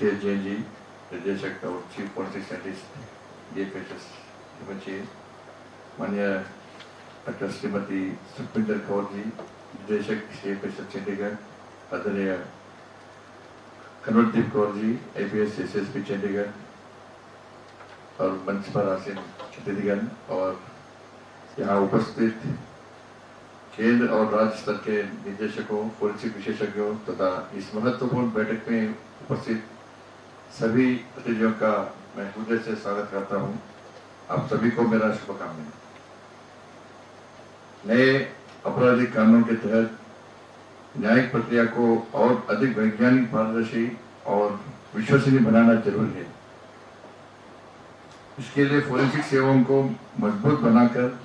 जैन जी, निर्देशक और chief forensic scientist DFHS बच्चे, माननीय डॉक्टर श्रीमती सुखविंदर कौर जी, निर्देशक CFS चंडीगढ़, आदरणीय कन्वरदीप कौर जी, IPS SSP चंडीगढ़, और मंच पर आसीन अतिथिगण और यहाँ उपस्थित केंद्र और राज्य स्तर के निदेशकों, फोरेंसिक विशेषज्ञों तथा इस महत्वपूर्ण बैठक में उपस्थित सभी अतिथियों का मैं हृदय से स्वागत करता हूं। आप सभी को मेरा शुभकामनाएं। नए आपराधिक कानून के तहत न्यायिक प्रक्रिया को और अधिक वैज्ञानिक, पारदर्शी और विश्वसनीय बनाना जरूरी है। इसके लिए फोरेंसिक सेवाओं को मजबूत बनाकर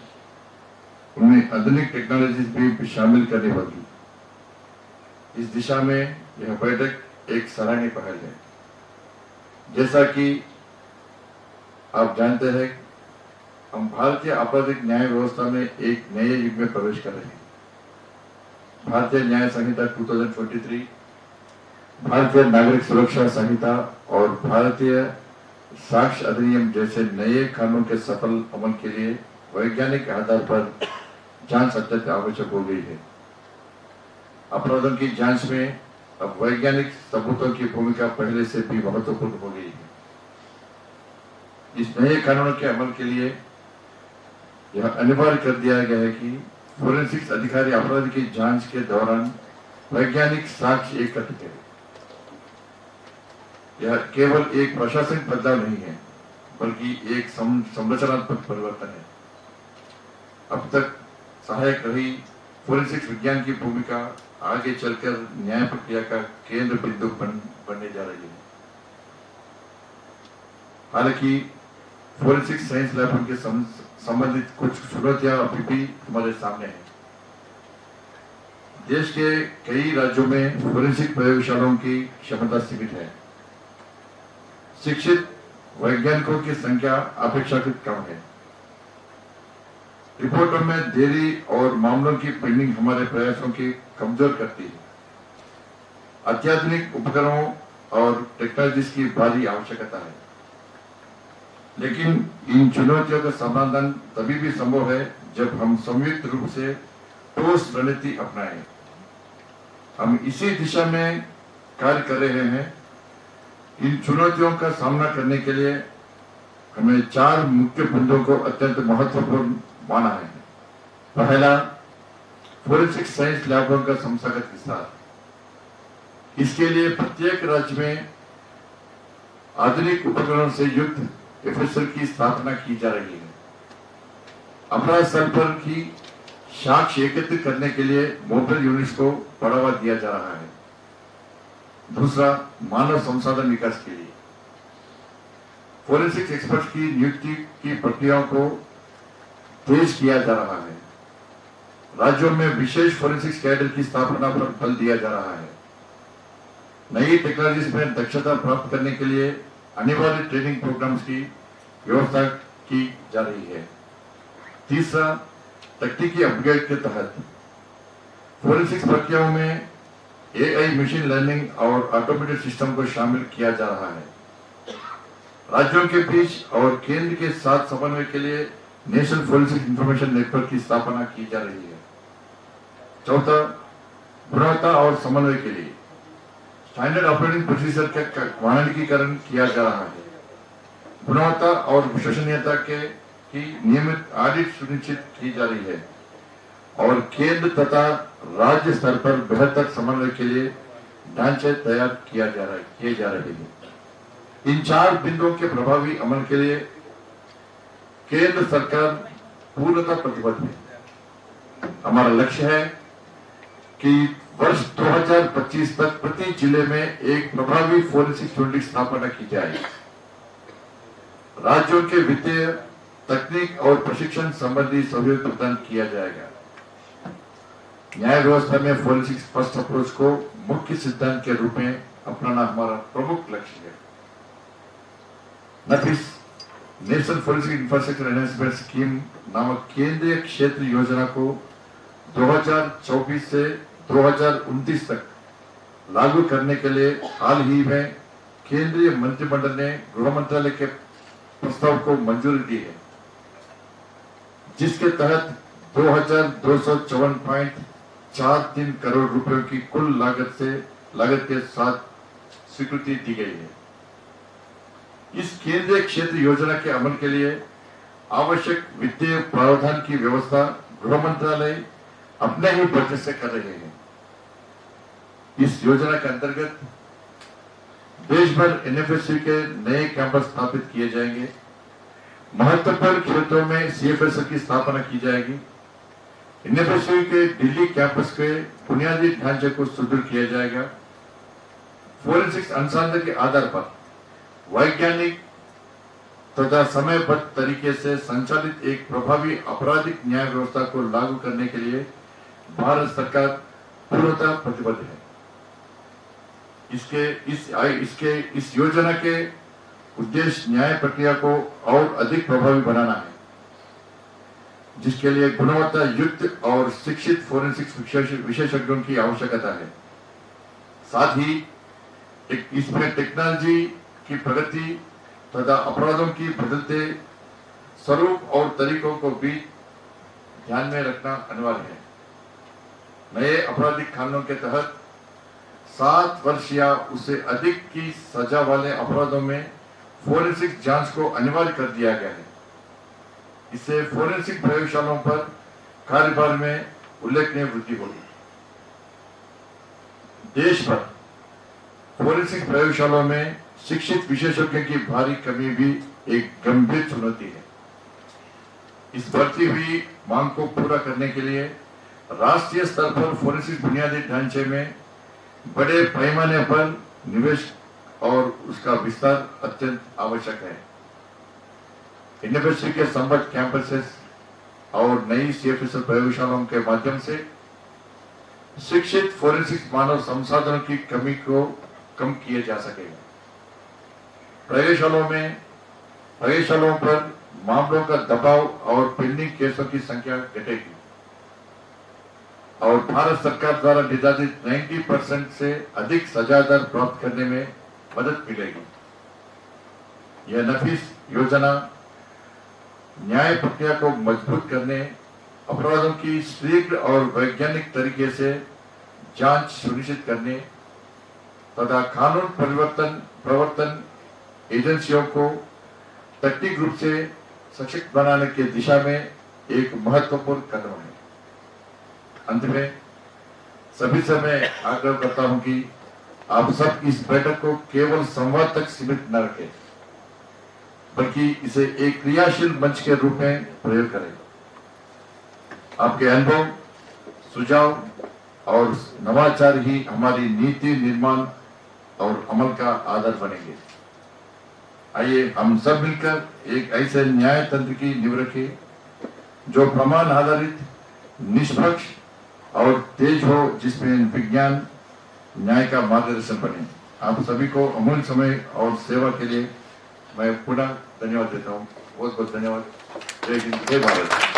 उनमें आधुनिक टेक्नोलॉजीज भी शामिल करनी होगी। इस दिशा में यह बैठक एक सराहनीय पहल है। जैसा कि आप जानते हैं, हम भारतीय आपराधिक न्याय व्यवस्था में एक नए युग में प्रवेश कर रहे हैं। भारतीय न्याय संहिता 2023, भारतीय नागरिक सुरक्षा संहिता और भारतीय साक्ष्य अधिनियम जैसे नए कानून के सफल अमल के लिए वैज्ञानिक आधार पर जांच अत्यंत आवश्यक हो गई है। अपराधों की जांच में अब वैज्ञानिक सबूतों की भूमिका पहले से भी महत्वपूर्ण हो गई है। इस नए कानून के अमल के लिए यह अनिवार्य कर दिया गया है कि फोरेंसिक्स अधिकारी अपराध की जांच के दौरान वैज्ञानिक साक्ष्य एकत्र करें। यह केवल एक प्रशासनिक बदलाव नहीं है, बल्कि एक संरचनात्मक परिवर्तन है। अब तक सहायक रही फोरेंसिक्स विज्ञान की भूमिका आगे चलकर न्याय प्रक्रिया का केंद्र बिंदु बनने जा रही है। हालांकि फोरेंसिक साइंस लैब के संबंधित कुछ चुनौतियां अभी भी हमारे सामने हैं। देश के कई राज्यों में फोरेंसिक प्रयोगशालाओं की क्षमता सीमित है। शिक्षित वैज्ञानिकों की संख्या अपेक्षाकृत कम है। रिपोर्टों में देरी और मामलों की पेंडिंग हमारे प्रयासों की कमजोर करती है। अत्याधुनिक उपकरणों और टेक्नोलॉजीज की भारी आवश्यकता है, लेकिन इन चुनौतियों का समाधान तभी भी संभव है जब हम संयुक्त रूप से ठोस रणनीति अपनाएं। हम इसी दिशा में कार्य कर रहे हैं। इन चुनौतियों का सामना करने के लिए हमें 4 मुख्य बिंदुओं को अत्यंत महत्वपूर्ण माना है। पहला, फोरेंसिक साइंस लैबों का संस्थागत विस्तार। इसके लिए प्रत्येक राज्य में आधुनिक उपकरणों से युक्त FSL की स्थापना की जा रही है। अपराध स्थल पर की साक्ष्य एकत्रित करने के लिए मोबाइल यूनिट्स को बढ़ावा दिया जा रहा है। दूसरा, मानव संसाधन विकास के लिए फोरेंसिक एक्सपर्ट की नियुक्ति की प्रक्रियाओं को तेज किया जा रहा है। राज्यों में विशेष फोरेंसिक कैडर की स्थापना पर बल दिया जा रहा है। नई टेक्नोलॉजीज में दक्षता प्राप्त करने के लिए अनिवार्य ट्रेनिंग प्रोग्राम्स की व्यवस्था की जा रही है। तीसरा, तकनीकी अपग्रेड के तहत फोरेंसिक्स प्रक्रियाओं में AI मशीन लर्निंग और ऑटोमेटेड सिस्टम को शामिल किया जा रहा है। राज्यों के बीच और केंद्र के साथ समन्वय के लिए नेशनल फोरेंसिक इंफॉर्मेशन नेटवर्क की स्थापना की जा रही है। चौथा, गुणवत्ता और समन्वय के लिए स्टैंडर्ड ऑपरेटिंग प्रोसीजर का मानकीकरण किया जा रहा है। गुणवत्ता और विश्वसनीयता की नियमित ऑडिट सुनिश्चित की जा रही है और केंद्र तथा राज्य स्तर पर बेहतर समन्वय के लिए ढांचे तैयार किए जा रहे हैं। इन 4 बिंदुओं के प्रभावी अमल के लिए केंद्र सरकार पूर्णतः प्रतिबद्ध है। हमारा लक्ष्य है कि वर्ष 2025 तक प्रति जिले में एक प्रभावी फोरेंसिक यूनिट की स्थापना की जाए। राज्यों के वित्तीय, तकनीक और प्रशिक्षण संबंधी सहयोग प्रदान किया जाएगा। न्याय व्यवस्था में फोरेंसिक फर्स्ट अप्रोच को मुख्य सिद्धांत के रूप में अपनाना हमारा प्रमुख लक्ष्य है। National forensic infrastructure enhancement scheme नामक केंद्रीय क्षेत्र योजना को 2024 से 2029 तक लागू करने के लिए हाल ही में केंद्रीय मंत्रिमंडल ने गृह मंत्रालय के प्रस्ताव को मंजूरी दी है, जिसके तहत 2254.43 करोड़ रुपयों की कुल लागत के साथ स्वीकृति दी गई है। इस केंद्रीय क्षेत्र योजना के अमल के लिए आवश्यक वित्तीय प्रावधान की व्यवस्था गृह मंत्रालय अपने ही बजट से कर रहे हैं। इस योजना के अंतर्गत देश भर एनएफएसयू के नए कैंपस स्थापित किए जाएंगे। महत्वपूर्ण क्षेत्रों में सीएफएसयू की स्थापना की जाएगी। एनएफएसयू के दिल्ली कैंपस के बुनियादी ढांचे को सुदृढ़ किया जाएगा। फोरेंसिक्स अनुसंधान के आधार पर वैज्ञानिक तथा समयबद्ध तरीके से संचालित एक प्रभावी आपराधिक न्याय व्यवस्था को लागू करने के लिए भारत सरकार पूर्णतः प्रतिबद्ध है। इस योजना के उद्देश्य न्याय प्रक्रिया को और अधिक प्रभावी बनाना है, जिसके लिए गुणवत्ता युक्त और शिक्षित फोरेंसिक्स विशेषज्ञों की आवश्यकता है। साथ ही इसमें टेक्नोलॉजी की प्रगति तथा अपराधों की बदलते स्वरूप और तरीकों को भी ध्यान में रखना अनिवार्य है। नए आपराधिक कानूनों के तहत 7 वर्ष या उससे अधिक की सजा वाले अपराधों में फोरेंसिक जांच को अनिवार्य कर दिया गया है। इससे फोरेंसिक प्रयोगशालाओं पर कार्यभार में उल्लेखनीय वृद्धि होगी। देश भर फोरेंसिक प्रयोगशालाओं में शिक्षित विशेषज्ञों की भारी कमी भी एक गंभीर चुनौती है। इस बढ़ती हुई मांग को पूरा करने के लिए राष्ट्रीय स्तर पर फोरेंसिक बुनियादी ढांचे में बड़े पैमाने पर निवेश और उसका विस्तार अत्यंत आवश्यक है। यूनिवर्सिटी के संबद्ध कैंपसेस और नई सीएफएसएल प्रयोगशालाओं के माध्यम से शिक्षित फोरेंसिक मानव संसाधनों की कमी को कम किया जा सकेगा। प्रयोगशालाओं पर मामलों का दबाव और पेंडिंग केसों की संख्या घटेगी और भारत सरकार द्वारा निर्धारित 90% से अधिक सजा दर प्राप्त करने में मदद मिलेगी। यह नफीस योजना न्याय प्रक्रिया को मजबूत करने, अपराधों की शीघ्र और वैज्ञानिक तरीके से जांच सुनिश्चित करने तथा कानून प्रवर्तन एजेंसियों को तकनीक रूप से सशक्त बनाने की दिशा में एक महत्वपूर्ण कदम है। अंत में सभी से मैं आग्रह करता हूं कि आप सब इस बैठक को केवल संवाद तक सीमित न रखें, बल्कि इसे एक क्रियाशील मंच के रूप में प्रयोग करें। आपके अनुभव, सुझाव और नवाचार ही हमारी नीति निर्माण और अमल का आधार बनेंगे। आइए हम सब मिलकर एक ऐसे न्याय तंत्र की नींव रखें जो प्रमाण आधारित, निष्पक्ष और तेज हो, जिसमें विज्ञान न्याय का मार्गदर्शन बने। आप सभी को अमूल्य समय और सेवा के लिए मैं पुनः धन्यवाद देता हूँ। बहुत बहुत धन्यवाद। जय हिंद, जय भारत।